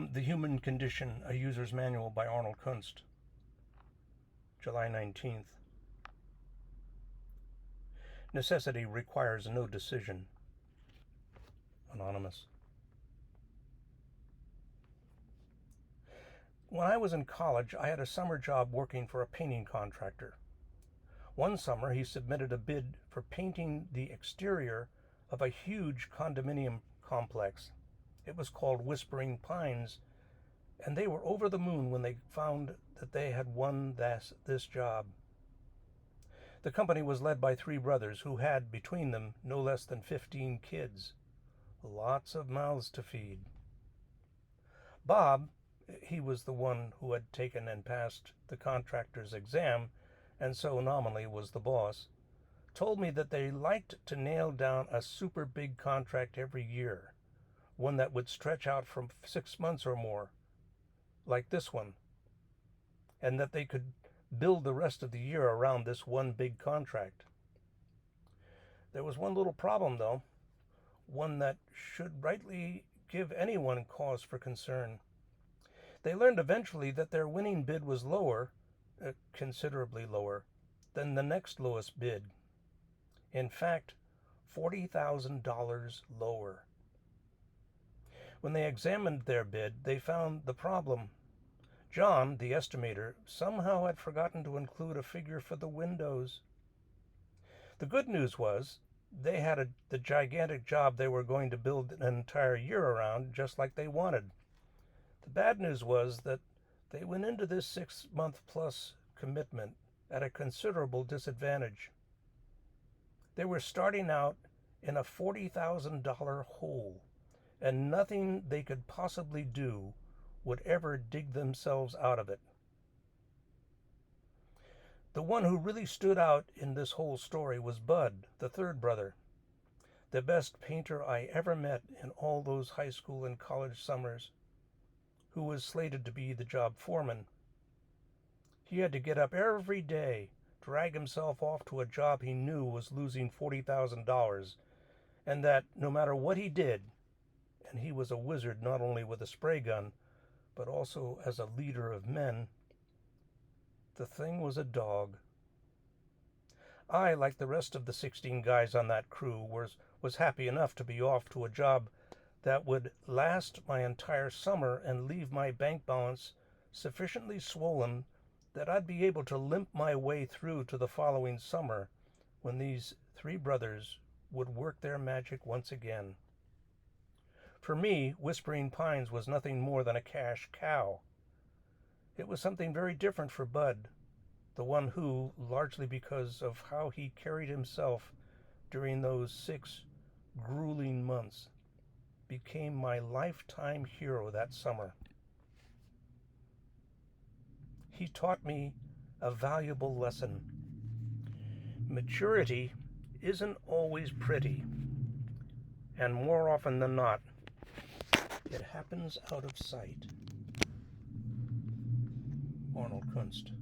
From The Human Condition, a User's Manual by Arnold Kunst, July 19th. Necessity requires no decision. Anonymous. When I was in college, I had a summer job working for a painting contractor. One summer, he submitted a bid for painting the exterior of a huge condominium complex. It was called Whispering Pines, and they were over the moon when they found that they had won this job. The company was led by three brothers who had, between them, no less than 15 kids. Lots of mouths to feed. Bob, he was the one who had taken and passed the contractor's exam, and so nominally was the boss, told me that they liked to nail down a super big contract every year, one that would stretch out from 6 months or more, like this one, and that they could build the rest of the year around this one big contract. There was one little problem, though, one that should rightly give anyone cause for concern. They learned eventually that their winning bid was lower, considerably lower, than the next lowest bid. In fact, $40,000 lower. When they examined their bid, they found the problem. John, the estimator, somehow had forgotten to include a figure for the windows. The good news was they had the gigantic job they were going to build an entire year around, just like they wanted. The bad news was that they went into this 6-month-plus commitment at a considerable disadvantage. They were starting out in a $40,000 hole, and nothing they could possibly do would ever dig themselves out of it. The one who really stood out in this whole story was Bud, the third brother, the best painter I ever met in all those high school and college summers, who was slated to be the job foreman. He had to get up every day, drag himself off to a job he knew was losing $40,000, and that no matter what he did, and he was a wizard not only with a spray gun, but also as a leader of men, the thing was a dog. I, like the rest of the 16 guys on that crew, was happy enough to be off to a job that would last my entire summer and leave my bank balance sufficiently swollen that I'd be able to limp my way through to the following summer, when these three brothers would work their magic once again. For me, Whispering Pines was nothing more than a cash cow. It was something very different for Bud, the one who, largely because of how he carried himself during those 6 grueling months, became my lifetime hero that summer. He taught me a valuable lesson. Maturity isn't always pretty, and more often than not, it happens out of sight. Arnold Kunst.